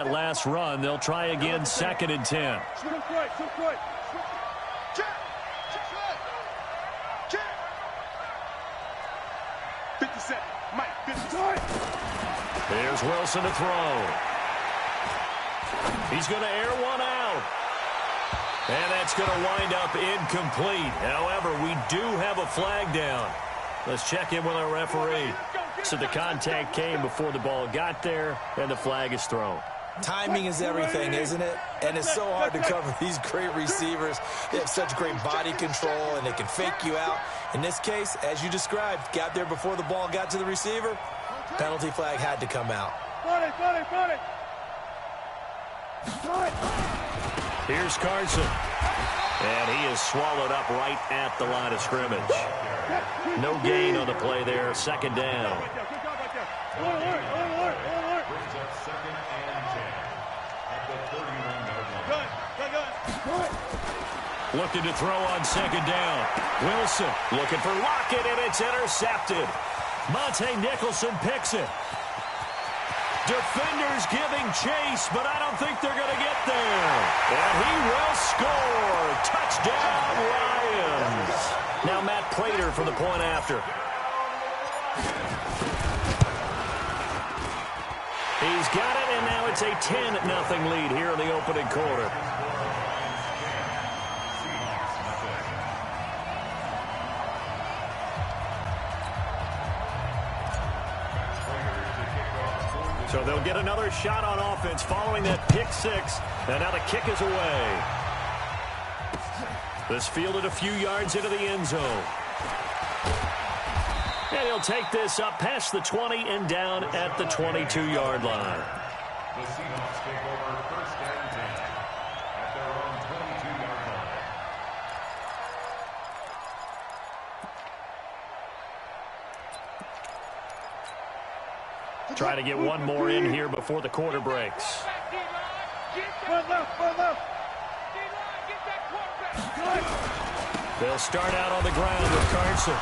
that last run. They'll try again, 2nd and 10. Here's Wilson to throw. He's going to air one out. And that's going to wind up incomplete. However, we do have a flag down. Let's check in with our referee. So the contact came before the ball got there, and the flag is thrown. Timing is everything, isn't it? And it's so hard to cover these great receivers. They have such great body control, and they can fake you out. In this case, as you described, got there before the ball got to the receiver. Penalty flag had to come out. Here's Carson. And he is swallowed up right at the line of scrimmage. No gain on the play there. 2nd down. Looking to throw on 2nd down. Wilson looking for Lockett, and it's intercepted. Monte Nicholson picks it. Defenders giving chase, but I don't think they're going to get there. And he will score. Touchdown, Lions. Now Matt Prater for the point after. He's got it, and now it's a 10-0 lead here in the opening quarter. So they'll get another shot on offense following that pick 6. And now the kick is away. This fielded a few yards into the end zone. And he'll take this up past the 20 and down at the 22-yard line. The Seahawks take over 1st and 10 at their own 22-yard line. Try to get one more in here before the quarter breaks. They'll start out on the ground with Carson.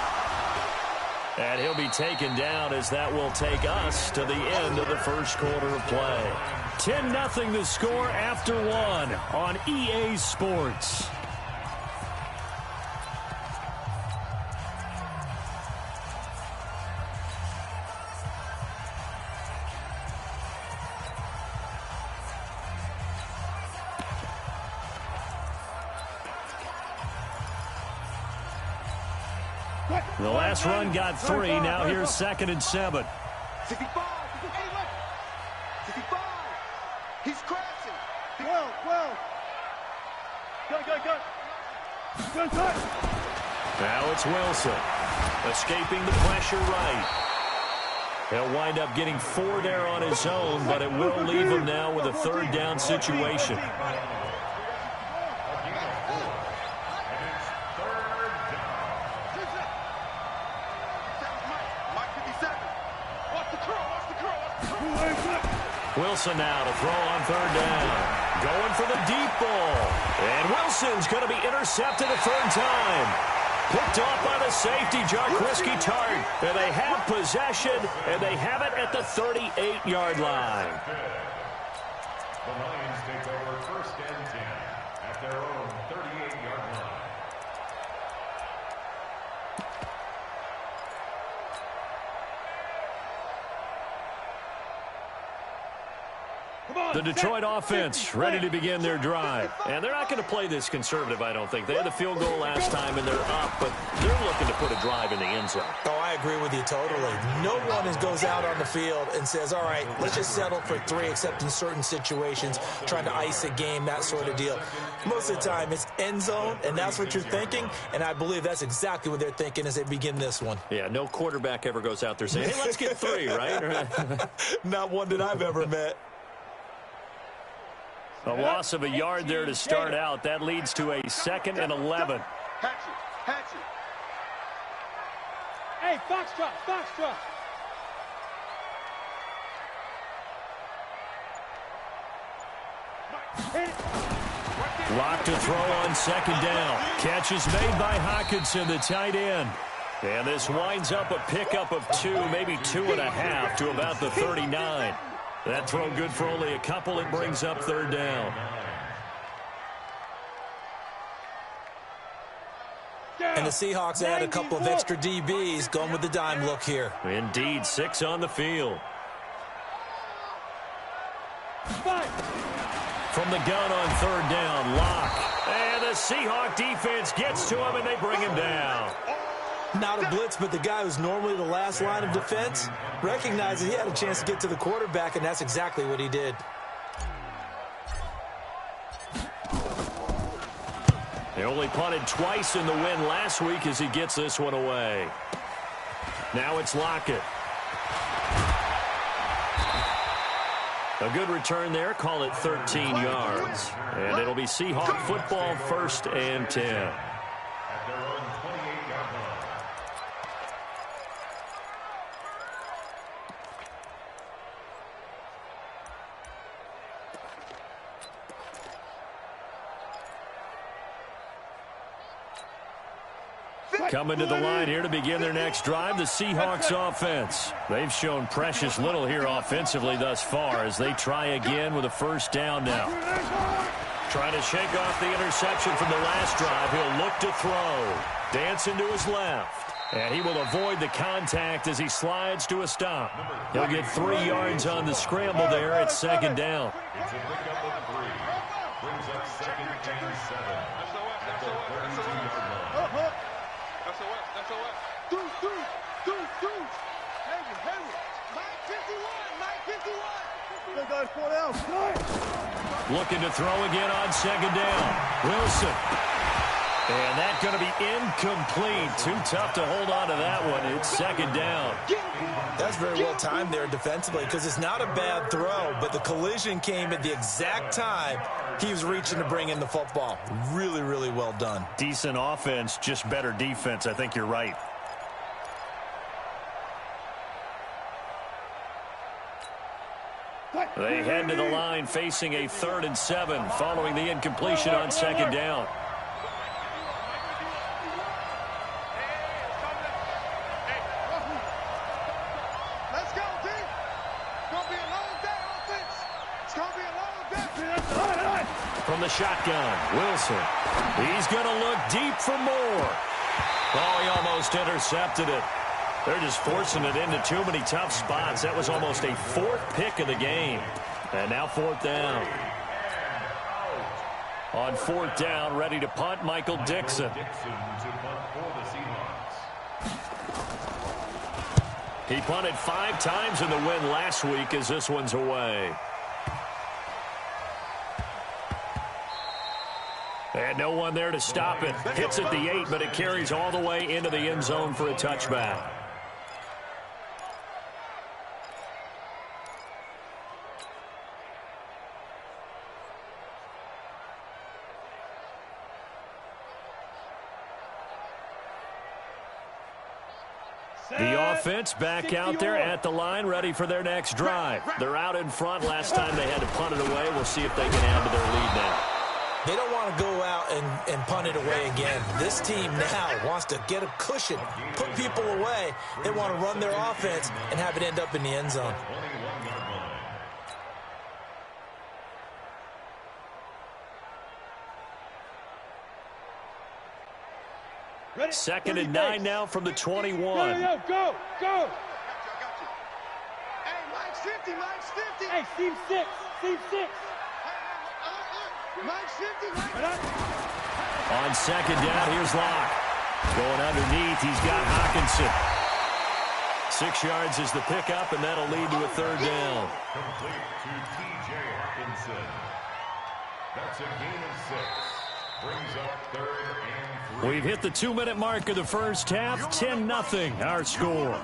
And he'll be taken down as that will take us to the end of the first quarter of play. 10-0 the score after 1 on EA Sports. The last run got 3. Now here's 2nd and 7. 65. 65. He's crashing. 12. Go. Now it's Wilson. Escaping the pressure right. He'll wind up getting 4 there on his own, but it will leave him now with a 3rd down situation. Wilson now to throw on 3rd down. Going for the deep ball. And Wilson's going to be intercepted a 3rd time. Picked off by the safety, Jarquiski Tart. And they have possession, and they have it at the 38-yard line. The Lions take over 1st and 10 at their own 38-yard line. The Detroit offense ready to begin their drive. And they're not going to play this conservative, I don't think. They had the field goal last time, and they're up, but they're looking to put a drive in the end zone. Oh, I agree with you totally. No one goes out on the field and says, all right, let's just settle for 3, except in certain situations, trying to ice a game, that sort of deal. Most of the time, it's end zone, and that's what you're thinking, and I believe that's exactly what they're thinking as they begin this one. Yeah, no quarterback ever goes out there saying, hey, let's get 3, right? Not one that I've ever met. A loss of a yard there to start out. That leads to a 2nd and 11. Hatchet. Hey, Foxtrot. Lock to throw on 2nd down. Catch is made by Hockenson, the tight end. And this winds up a pickup of 2, maybe 2.5 to about the 39. That throw good for only a couple. It brings up third down. And the Seahawks add a couple of extra DBs going with the dime look here. Indeed, 6 on the field. From the gun on third down, Locke. And the Seahawk defense gets to him, and they bring him down. Not a blitz, but the guy who's normally the last line of defense recognizes he had a chance to get to the quarterback, and that's exactly what he did. They only punted twice in the win last week as he gets this one away. Now it's Lockett. A good return there. Call it 13 yards. And it'll be Seahawk football, 1st and 10. At their own 28-yard line. Coming to the line here to begin their next drive, the Seahawks offense. They've shown precious little here offensively thus far as they try again with a first down now. Trying to shake off the interception from the last drive. He'll look to throw. Dancing to his left. And he will avoid the contact as he slides to a stop. He'll get 3 yards on the scramble there at second down. It's a pickup of 3. Brings up 2nd and 7. At the 32-yard line. Looking to throw again on second down. Wilson. And that's going to be incomplete. Too tough to hold on to that one. It's second down. That's very well timed there defensively because it's not a bad throw, but the collision came at the exact time he was reaching to bring in the football. Really, really well done. Decent offense, just better defense. I think you're right. They head to the line facing a 3rd and 7 following the incompletion on second down. Let's go, D. It's going to be a long day, offense. It's going to be a long day. From the shotgun, Wilson. He's going to look deep for more. Oh, he almost intercepted it. They're just forcing it into too many tough spots. That was almost a 4th pick of the game. And now 4th down. On 4th down, ready to punt, Michael Dixon. Dixon to punt for the Seahawks. He punted 5 times in the win last week as this one's away. And no one there to stop it. Hits at the 8, but it carries all the way into the end zone for a touchback. The offense back out there at the line, ready for their next drive. They're out in front. Last time they had to punt it away. We'll see if they can add to their lead now. They don't want to go out and punt it away again. This team now wants to get a cushion, put people away. They want to run their offense and have it end up in the end zone. 21-yard line. Ready? 2nd and 9 now from the 21. Go. Hey, Mike's 50. Hey, Steve 6. Mike's 50. On second down, here's Locke. Going underneath, he's got Hawkinson. 6 yards is the pickup, and that'll lead to a 3rd down. Complete to T.J. Hawkinson. That's a gain of 6. Brings up 3rd and 3. We've hit the 2-minute mark of the first half. 10-0 our score.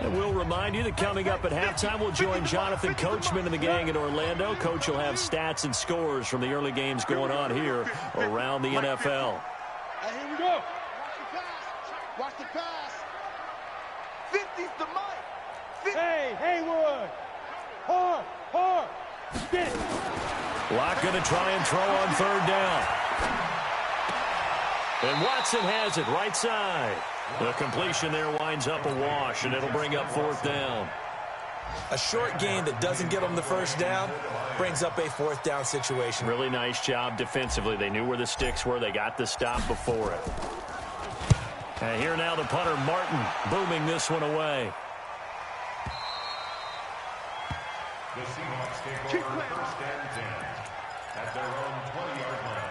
And we'll remind you that coming up at halftime, we'll join Jonathan Coachman and the gang in Orlando. Coach will have stats and scores from the early games going on here around the NFL. Hey, here we go. Watch the pass. 50's the mic. Hey, Haywood. Hard. Get it. Locke going to try and throw on 3rd down. And Watson has it right side. The completion there winds up a wash, and it'll bring up 4th down. A short gain that doesn't get them the first down brings up a 4th down situation. Really nice job defensively. They knew where the sticks were. They got the stop before it. And here now the punter, Martin, booming this one away. The Seahawks take over 1st and 10 at their own 20-yard line.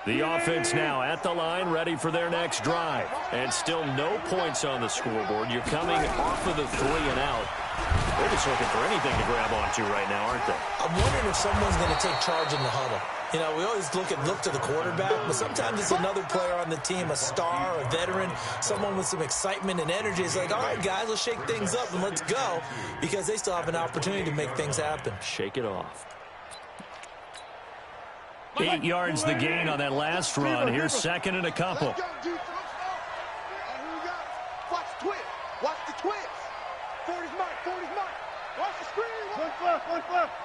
The offense now at the line, ready for their next drive. And still no points on the scoreboard. You're coming off of the 3 and out. They're just looking for anything to grab onto right now, aren't they? I'm wondering if someone's going to take charge in the huddle. You know, we always look to the quarterback, but sometimes it's another player on the team, a star, a veteran, someone with some excitement and energy. It's like, all right, guys, let's shake things up and let's go, because they still have an opportunity to make things happen. Shake it off. 8 yards the gain on that last run. Here's 2nd and a couple. Watch the twist. Watch the twist. 40's Mike. 40's Mike. Watch the screen. One left.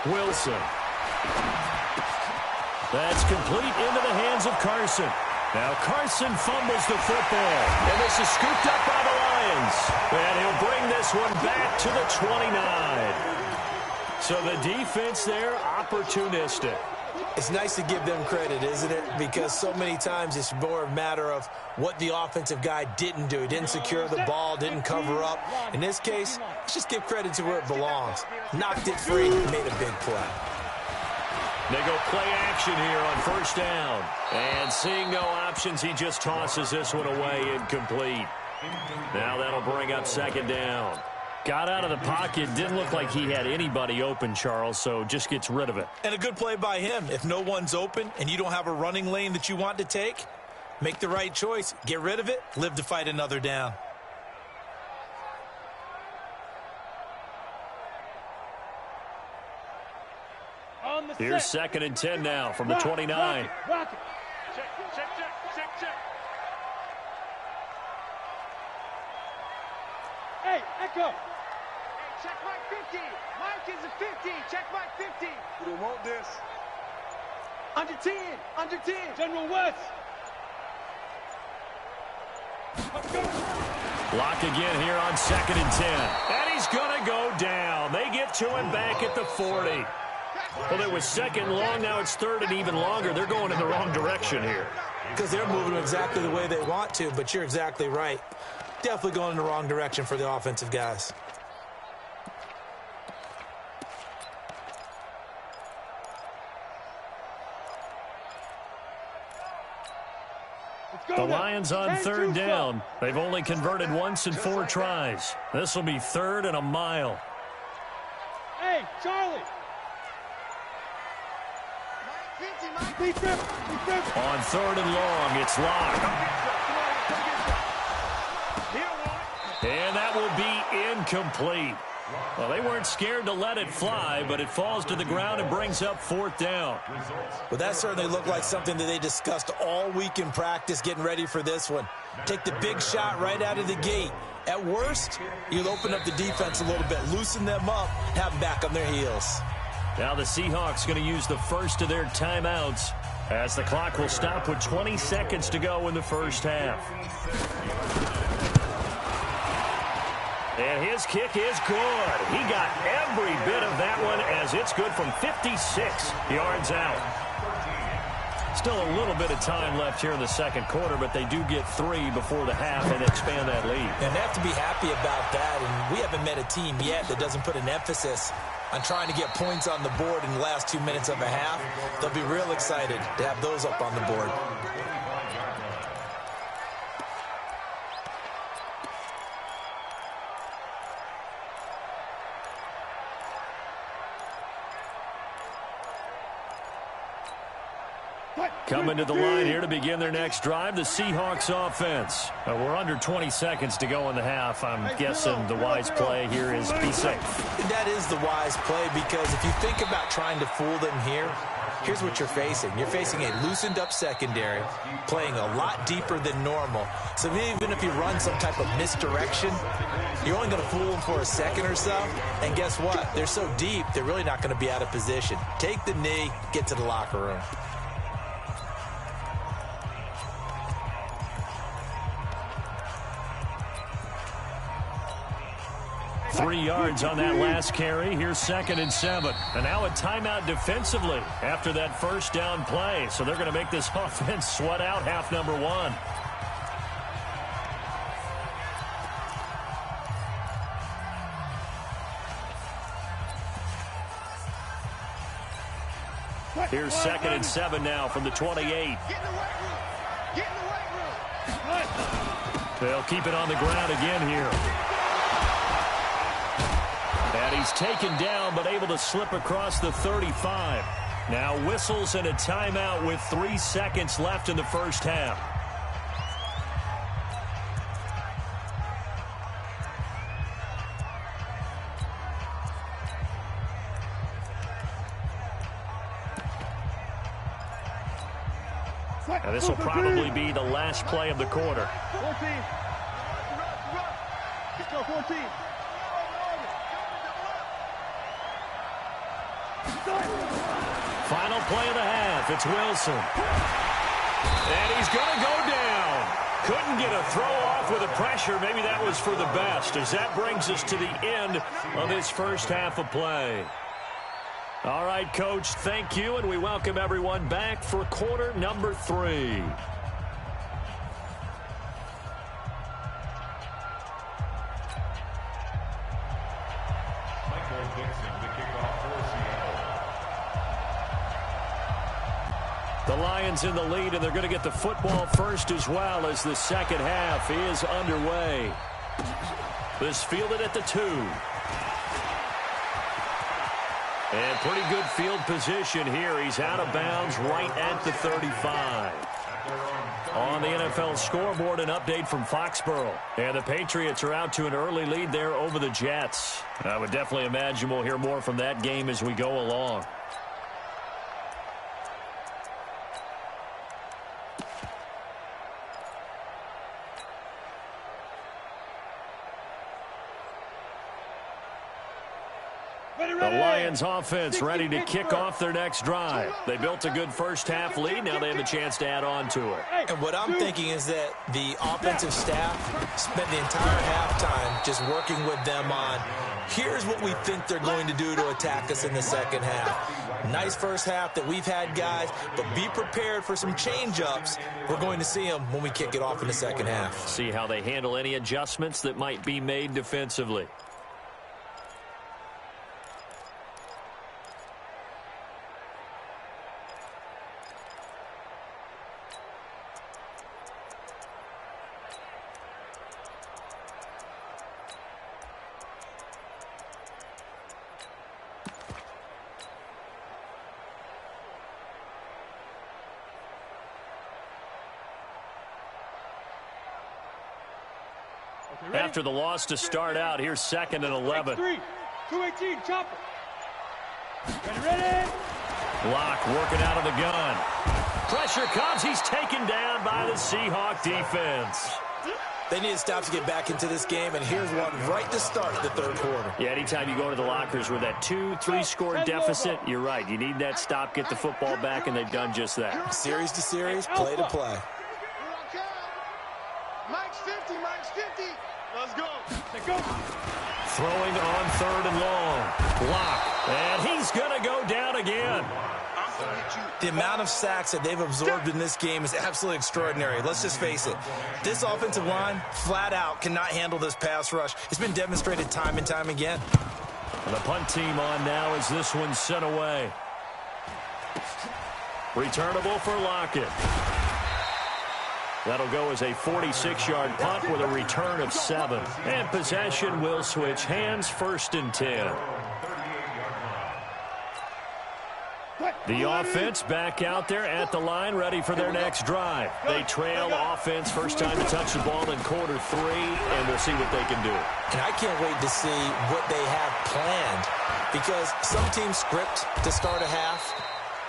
Wilson. That's complete into the hands of Carson. Now Carson fumbles the football. And this is scooped up by the Lions. And he'll bring this one back to the 29. So the defense there, opportunistic. It's nice to give them credit, isn't it? Because so many times it's more a matter of what the offensive guy didn't do. He didn't secure the ball, didn't cover up. In this case, let's just give credit to where it belongs. Knocked it free, made a big play. They go play action here on 1st down. And seeing no options, he just tosses this one away, incomplete. Now that'll bring up 2nd down. Got out of the pocket. Didn't look like he had anybody open, Charles, so just gets rid of it. And a good play by him. If no one's open and you don't have a running lane that you want to take, make the right choice. Get rid of it. Live to fight another down. Here's 2nd and 10 now from the 29. Rock it. Check. Hey, Echo. Check Mike 50. Mike is a 50. Check Mike 50. We don't want this. Under 10. General West. Block again here on 2nd and 10. And he's going to go down. They get to him back at the 40. Well, it was 2nd long. Now it's 3rd and even longer. They're going in the wrong direction here. Because they're moving exactly the way they want to, but you're exactly right. Definitely going in the wrong direction for the offensive guys. The Lions on 3rd down. They've only converted once in 4 tries. This will be 3rd and a mile. Hey, Charlie. Mike 50. On 3rd and long, it's locked. And that will be incomplete. Well, they weren't scared to let it fly, but it falls to the ground and brings up 4th down. Well, that certainly looked like something that they discussed all week in practice, getting ready for this one. Take the big shot right out of the gate. At worst, you'll open up the defense a little bit, loosen them up, have them back on their heels. Now the Seahawks going to use the first of their timeouts as the clock will stop with 20 seconds to go in the first half. And his kick is good. He got every bit of that one as it's good from 56 yards out. Still a little bit of time left here in the 2nd quarter, but they do get 3 before the half and expand that lead. And they have to be happy about that, and we haven't met a team yet that doesn't put an emphasis on trying to get points on the board in the last 2 minutes of a half. They'll be real excited to have those up on the board. Coming to the line here to begin their next drive, the Seahawks offense. We're under 20 seconds to go in the half. I'm guessing the wise play here is be safe. That is the wise play, because if you think about trying to fool them here, here's what you're facing. You're facing a loosened up secondary, playing a lot deeper than normal. So even if you run some type of misdirection, you're only going to fool them for a second or so. And guess what? They're so deep, they're really not going to be out of position. Take the knee, get to the locker room. 3 yards on that last carry. Here's 2nd and 7. And now a timeout defensively after that first down play. So they're going to make this offense sweat out half number 1. Here's 2nd and 7 now from the 28. They'll keep it on the ground again here. And he's taken down, but able to slip across the 35. Now whistles and a timeout with 3 seconds left in the first half. Now this will probably be the last play of the quarter. 14. Let's go, 14. Final play of the half. It's Wilson. And he's going to go down. Couldn't get a throw off with the pressure. Maybe that was for the best, as that brings us to the end of this first half of play. All right, Coach, thank you, and we welcome everyone back for quarter number 3. The Lions in the lead, and they're going to get the football first as well as the second half is underway. This fielded at the 2. And pretty good field position here. He's out of bounds right at the 35. On the NFL scoreboard, an update from Foxborough. And the Patriots are out to an early lead there over the Jets. I would definitely imagine we'll hear more from that game as we go along. The Lions offense ready to kick off their next drive. They built a good first half lead. Now they have a chance to add on to it. And what I'm thinking is that the offensive staff spent the entire halftime just working with them on, here's what we think they're going to do to attack us in the second half. Nice first half that we've had, guys, but be prepared for some change-ups. We're going to see them when we kick it off in the second half. See how they handle any adjustments that might be made defensively. After the loss to start out, here's 2nd and 11. 218, chopper. Ready? Lock working out of the gun. Pressure comes. He's taken down by the Seahawk defense. They need to stop to get back into this game, and here's one right to start the third quarter. Yeah, anytime you go to the lockers with that 2-3 score deficit, you're right. You need that stop, get the football back, and they've done just that. Series to series, play to play. Mike's 50, Mike's 50. Let's go. Throwing on 3rd and long. Lock. And he's going to go down again. The amount of sacks that they've absorbed in this game is absolutely extraordinary. Let's just face it. This offensive line, flat out, cannot handle this pass rush. It's been demonstrated time and time again. And the punt team on now as this one's sent away. Returnable for Lockett. That'll go as a 46-yard punt with a return of 7. And possession will switch hands, 1st and 10. The offense back out there at the line, ready for their next drive. They trail offense, first time to touch the ball in quarter 3, and we'll see what they can do. And I can't wait to see what they have planned, because some teams script to start a half.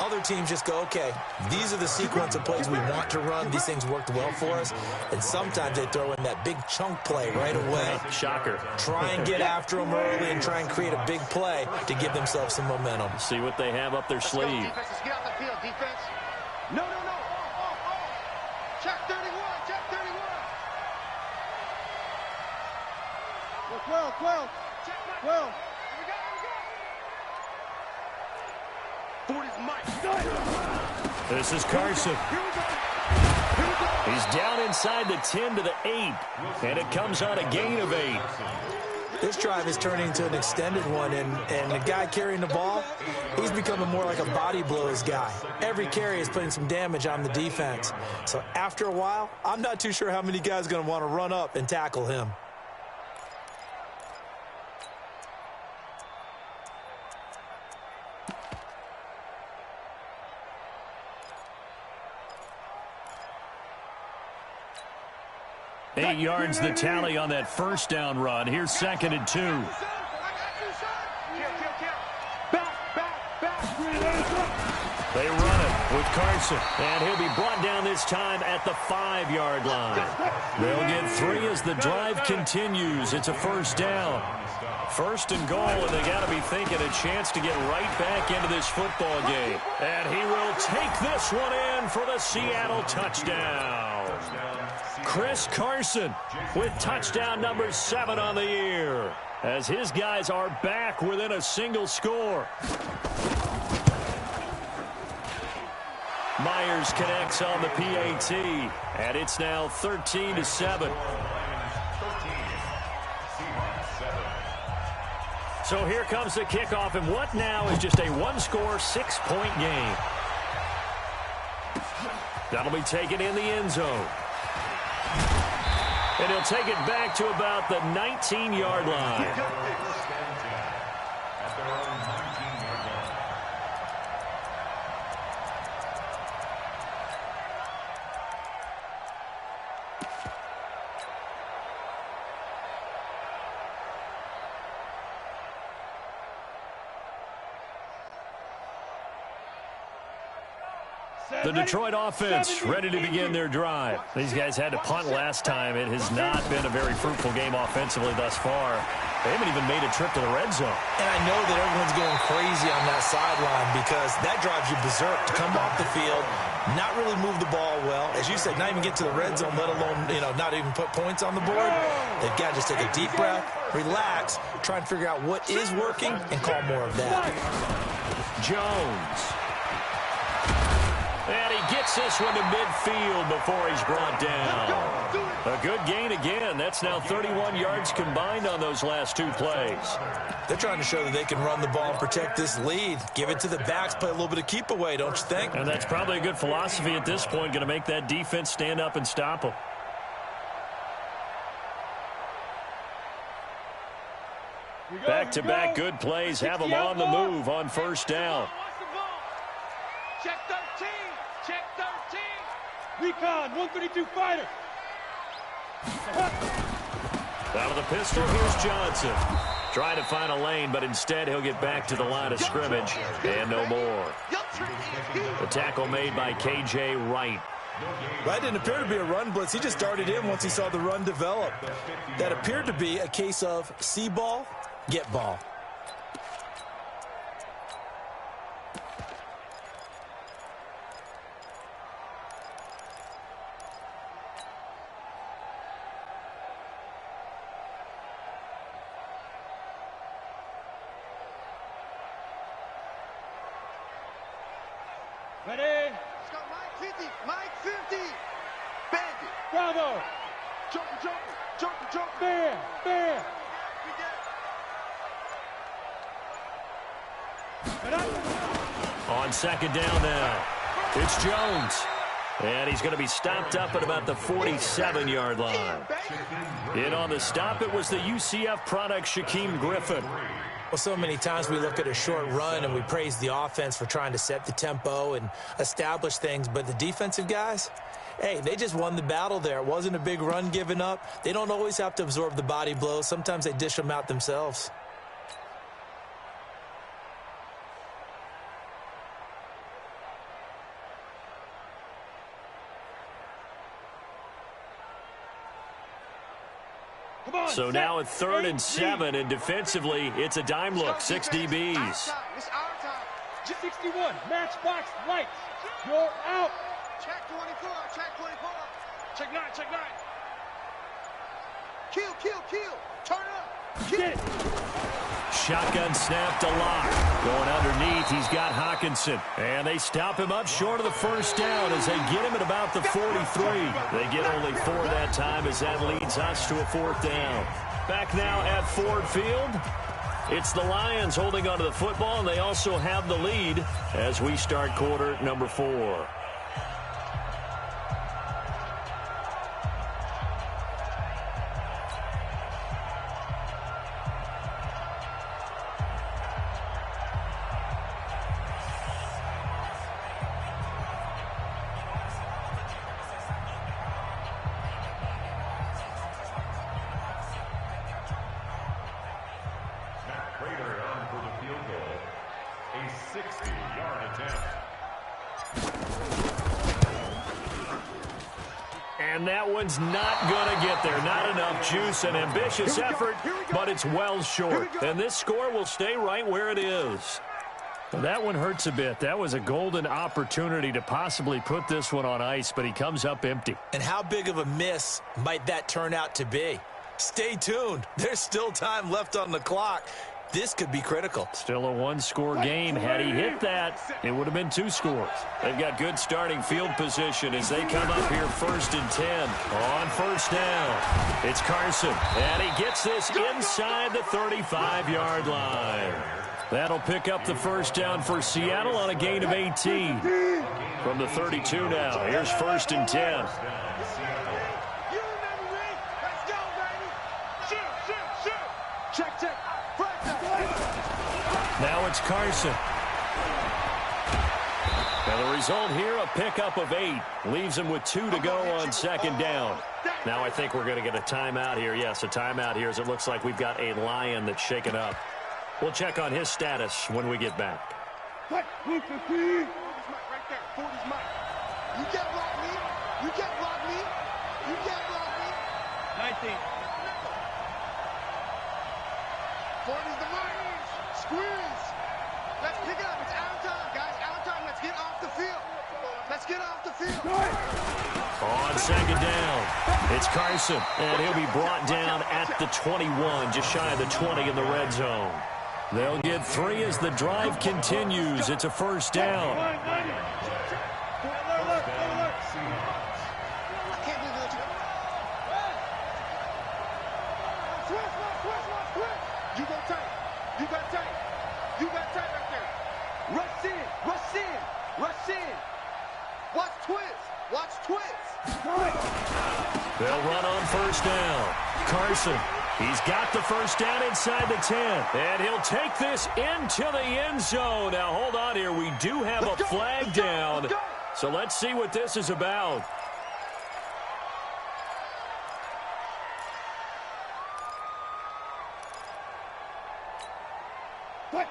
Other teams just go, okay, these are the sequence of plays we want to run. These things worked well for us. And sometimes they throw in that big chunk play right away. Shocker. Try and get after them early and try and create a big play to give themselves some momentum. See what they have up their sleeve. Defense, let's get on the field, defense. No. Check 31, check 31. 12. Check 12. Here we go. 40's Mike. This is Carson. He's down inside the 10 to the 8, and it comes on a gain of 8. This drive is turning into an extended one, and the guy carrying the ball, he's becoming more like a body blows guy. Every carry is putting some damage on the defense. So after a while, I'm not too sure how many guys are going to want to run up and tackle him. Eight yards the tally on that first down run. Here's 2nd and 2. They run it with Carson, and he'll be brought down this time at the 5-yard line. They'll get 3 as the drive continues. It's a first down. 1st and goal, and they got to be thinking a chance to get right back into this football game. And he will take this one in for the Seattle touchdown. Chris Carson with touchdown number 7 on the year, as his guys are back within a single score. Myers connects on the PAT, and it's now 13-7. So here comes the kickoff, and what now is just a one-score, 6-point game. That'll be taken in the end zone. And he'll take it back to about the 19-yard line. The Detroit offense ready to begin their drive. These guys had to punt last time. It has not been a very fruitful game offensively thus far. They haven't even made a trip to the red zone. And I know that everyone's going crazy on that sideline because that drives you berserk to come off the field, not really move the ball well. As you said, not even get to the red zone, let alone, not even put points on the board. They've got to just take a deep breath, relax, try and figure out what is working, and call more of that. Jones. And he gets this one to midfield before he's brought down. A good gain again. That's now 31 yards combined on those last 2 plays. They're trying to show that they can run the ball and protect this lead. Give it to the backs, play a little bit of keep away, don't you think? And that's probably a good philosophy at this point, going to make that defense stand up and stop them. Back-to-back good plays have them on the move on first down. Check 13. Check 13. Recon, 132 fighter. Out of the pistol, here's Johnson. Trying to find a lane, but instead he'll get back to the line of scrimmage. And no more. The tackle made by K.J. Wright. That didn't appear to be a run blitz. He just darted in once he saw the run develop. That appeared to be a case of see ball, get ball. Ready? Let's go, Mike 50. Mike 50. Bandit. Bravo. Joker. Bear. On second down now, it's Jones. And he's going to be stopped up at about the 47-yard line. In on the stop, it was the UCF product, Shaquem Griffin. Well, so many times we look at a short run and we praise the offense for trying to set the tempo and establish things, but the defensive guys, hey, they just won the battle there. It wasn't a big run given up. They don't always have to absorb the body blows. Sometimes they dish them out themselves. So now at 3rd and 7, and defensively, it's a dime look, 6 DBs. It's our time. 61, matchbox lights. You're out. Check 24, check 24. Check 9, check 9. Kill. Turn up. Get it. Shotgun snap to Locke. Going underneath, he's got Hawkinson. And they stop him up short of the first down as they get him at about the 43. They get only 4 that time as that leads us to a 4th down. Back now at Ford Field. It's the Lions holding onto the football, and they also have the lead as we start quarter number 4. And that one's not going to get there. Not enough juice. An ambitious effort, but it's well short. And this score will stay right where it is. Well, that one hurts a bit. That was a golden opportunity to possibly put this one on ice, but he comes up empty. And how big of a miss might that turn out to be? Stay tuned. There's still time left on the clock. This could be critical. Still a one-score game. Had he hit that, it would have been 2 scores. They've got good starting field position as they come up here 1st and 10 on 1st down. It's Carson, and he gets this inside the 35-yard line. That'll pick up the 1st down for Seattle on a gain of 18. From the 32 now, here's 1st and 10. Now it's Carson. And the result here, a pickup of 8. Leaves him with 2 to go on 2nd down. Now I think we're going to get a timeout here. Yes, a timeout here as it looks like we've got a Lion that's shaken up. We'll check on his status when we get back. You can't block me. You can't block me. You can't block me. 19. 40's the mark. Squeeze. Let's pick it up. It's out of time, guys. Out of time. Let's get off the field. Let's get off the field. On 2nd down, it's Carson, and he'll be brought down at the 21, just shy of the 20 in the red zone. They'll get 3 as the drive continues. It's a 1st down. Watch twist. They'll run on 1st down. Carson, he's got the 1st down inside the 10. And he'll take this into the end zone. Now, hold on here. We do have a flag down. So let's see what this is about.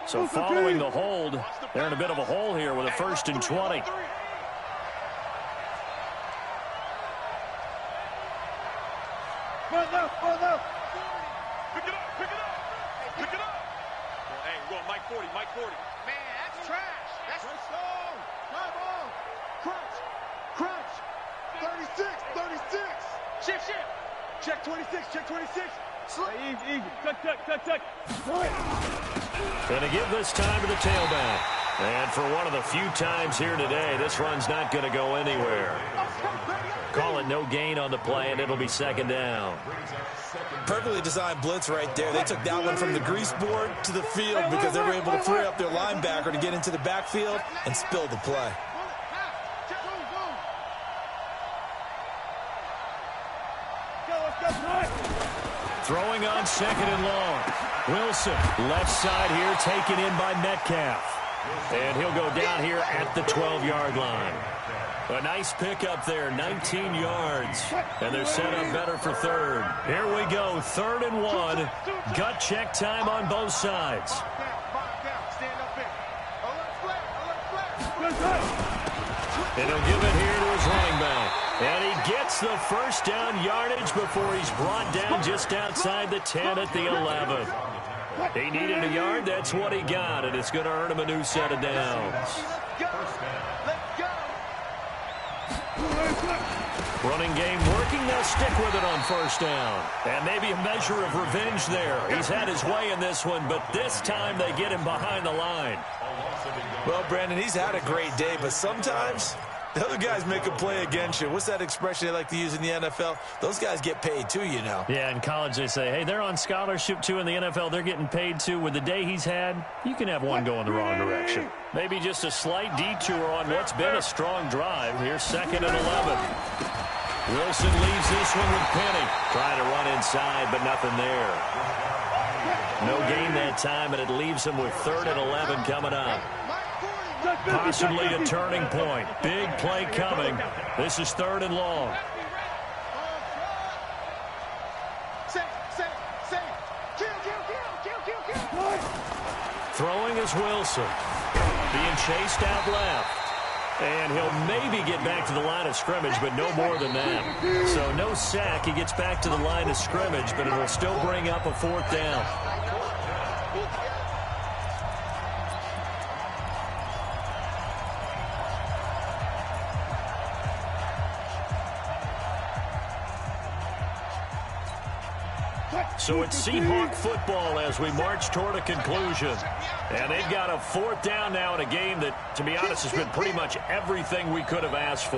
So following the hold, they're in a bit of a hole here with a 1st and 20. Pick it up. Pick it up. Hey, we're going Mike 40. Man, that's trash. That's Crunch. 36. Shift. Check 26. Easy. Cut. Going to give this time to the tailback. And for one of the few times here today, this run's not going to go anywhere. Call it no gain on the play, and it'll be 2nd down. Perfectly designed blitz right there. They took that one from the grease board to the field because they were able to free up their linebacker to get into the backfield and spill the play. Throwing on 2nd and long. Wilson, left side here, taken in by Metcalf. And he'll go down here at the 12-yard line. A nice pickup there, 19 yards. And they're set up better for 3rd. Here we go, 3rd and 1. Gut check time on both sides. And he'll give it here to his running back. And he gets the first down yardage before he's brought down just outside the 10 at the 11. He needed a yard. That's what he got, and it's going to earn him a new set of downs. Running game working. They'll stick with it on 1st down. And maybe a measure of revenge there. He's had his way in this one, but this time they get him behind the line. Well, Brandon, he's had a great day, but sometimes the other guys make a play against you. What's that expression they like to use in the NFL? Those guys get paid too, you know. Yeah, in college they say, hey, they're on scholarship too. In the NFL, they're getting paid too. With the day he's had, you can have one go in the wrong direction. Maybe just a slight detour on what's been a strong drive. Here's 2nd and 11. Wilson leaves this one with Penny. Trying to run inside, but nothing there. No gain that time, and it leaves him with 3rd and 11 coming up. Possibly a turning point. Big play coming. This is 3rd and long. Throwing is Wilson. Being chased out left. And he'll maybe get back to the line of scrimmage, but no more than that. So no sack. He gets back to the line of scrimmage, but it'll still bring up a 4th down. So it's Seahawk football as we march toward a conclusion. And they've got a 4th down now in a game that, to be honest, has been pretty much everything we could have asked for.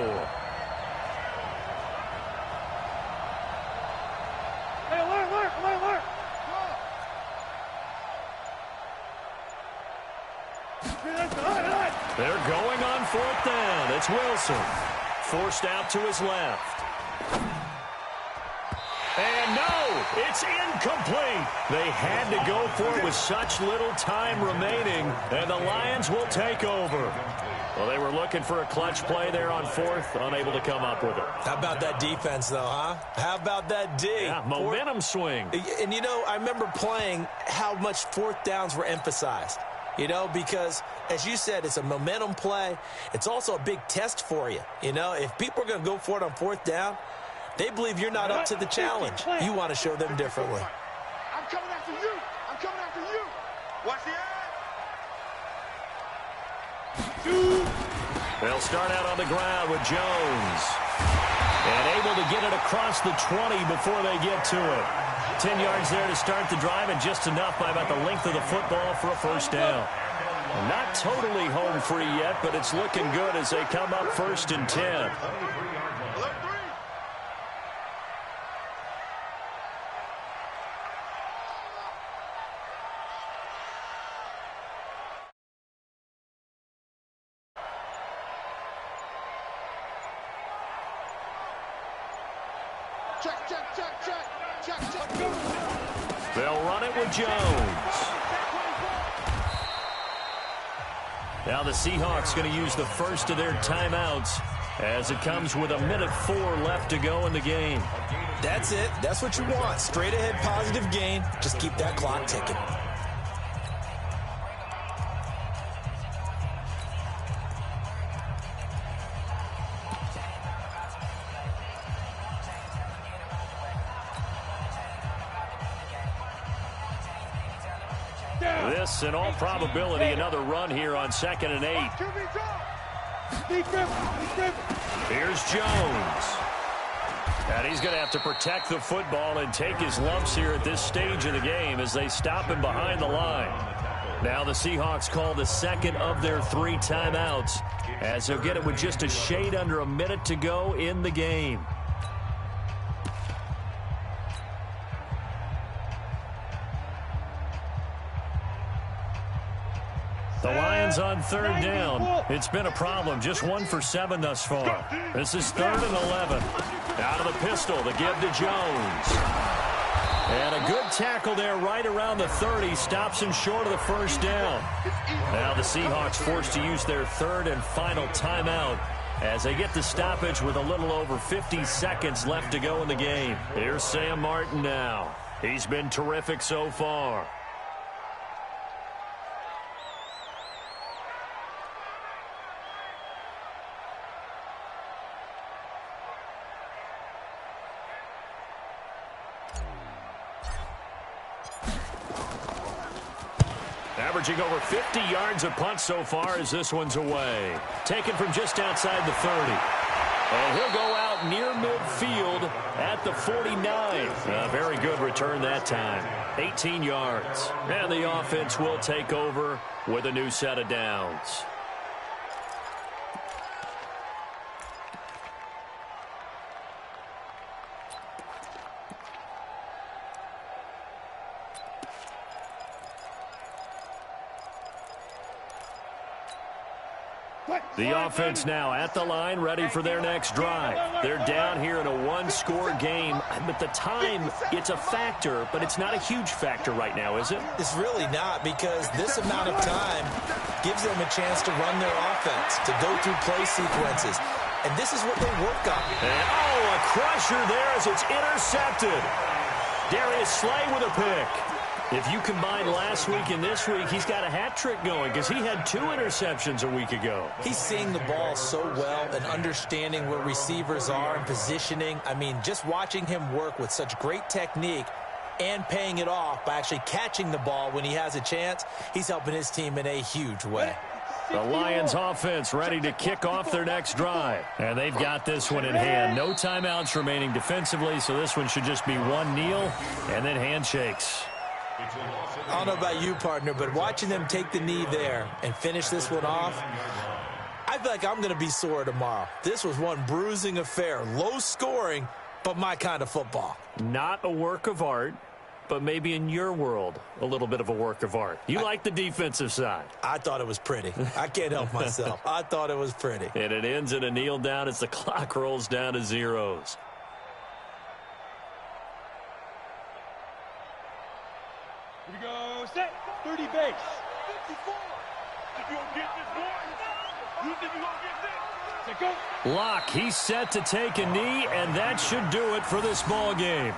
They're going on 4th down. It's Wilson. Forced out to his left. And no, it's incomplete. They had to go for it with such little time remaining, and the Lions will take over. Well, they were looking for a clutch play there on 4th, unable to come up with it. How about that defense, though, huh? How about that D? Yeah, momentum swing. And, you know, I remember playing how much 4th downs were emphasized. You know, because, as you said, it's a momentum play. It's also a big test for you. You know, if people are going to go for it on 4th down, they believe you're not up to the challenge. You want to show them differently. I'm coming after you. I'm coming after you. Watch the eye. They'll start out on the ground with Jones. And able to get it across the 20 before they get to it. 10 yards there to start the drive, and just enough by about the length of the football for a 1st down. Not totally home free yet, but it's looking good as they come up 1st and 10. They'll run it with Jones. Now the Seahawks going to use the first of their timeouts as it comes with 1:04 left to go in the game. That's it. That's what you want. Straight ahead positive gain. Just keep that clock ticking. This, in all probability, another run here on 2nd and 8. Here's Jones. And he's going to have to protect the football and take his lumps here at this stage of the game as they stop him behind the line. Now the Seahawks call the second of their 3 timeouts as they'll get it with just a shade under a minute to go in the game. The Lions on 3rd down. It's been a problem. Just 1 for 7 thus far. This is 3rd and 11. Out of the pistol, the give to Jones. And a good tackle there right around the 30. Stops him short of the first down. Now the Seahawks forced to use their third and final timeout as they get the stoppage with a little over 50 seconds left to go in the game. Here's Sam Martin now. He's been terrific so far. Averaging over 50 yards a punt so far as this one's away. Taken from just outside the 30. And he'll go out near midfield at the 49. A very good return that time. 18 yards. And the offense will take over with a new set of downs. The offense now at the line, ready for their next drive. They're down here in a one-score game, but the time, it's a factor, but it's not a huge factor right now, is it? It's really not, because this amount of time gives them a chance to run their offense, to go through play sequences. And this is what they work on. And, oh, a crusher there as it's intercepted. Darius Slay with a pick. If you combine last week and this week, he's got a hat trick going because he had 2 interceptions a week ago. He's seeing the ball so well and understanding where receivers are and positioning. I mean, just watching him work with such great technique and paying it off by actually catching the ball when he has a chance, he's helping his team in a huge way. The Lions offense ready to kick off their next drive. And they've got this one in hand. No timeouts remaining defensively, so this one should just be one kneel and then handshakes. I don't know about you, partner, but watching them take the knee there and finish this one off, I feel like I'm going to be sore tomorrow. This was one bruising affair. Low scoring, but my kind of football. Not a work of art, but maybe in your world, a little bit of a work of art. You like the defensive side. I thought it was pretty. I can't help myself. I thought it was pretty. And it ends in a kneel down as the clock rolls down to zeros. Here we go, set, 30 base. 54. If you don't get this one, you think you're going to get this? Set, go. Locke, he's set to take a knee, and that should do it for this ball game.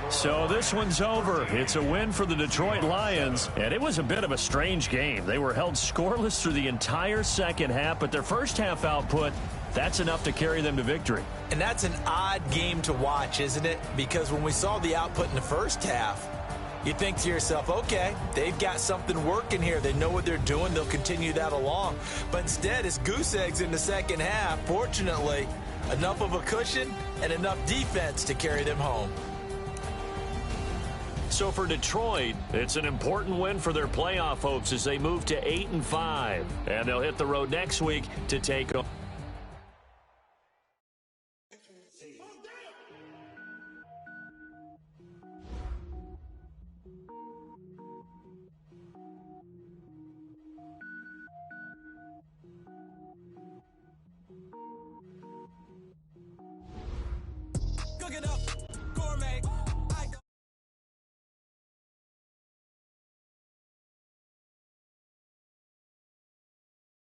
So this one's over. It's a win for the Detroit Lions, and it was a bit of a strange game. They were held scoreless through the entire second half, but their first half output, that's enough to carry them to victory. And that's an odd game to watch, isn't it? Because when we saw the output in the first half, you think to yourself, okay, they've got something working here. They know what they're doing. They'll continue that along. But instead, it's goose eggs in the second half. Fortunately, enough of a cushion and enough defense to carry them home. So for Detroit, it's an important win for their playoff hopes as they move to 8-5. And they'll hit the road next week to take on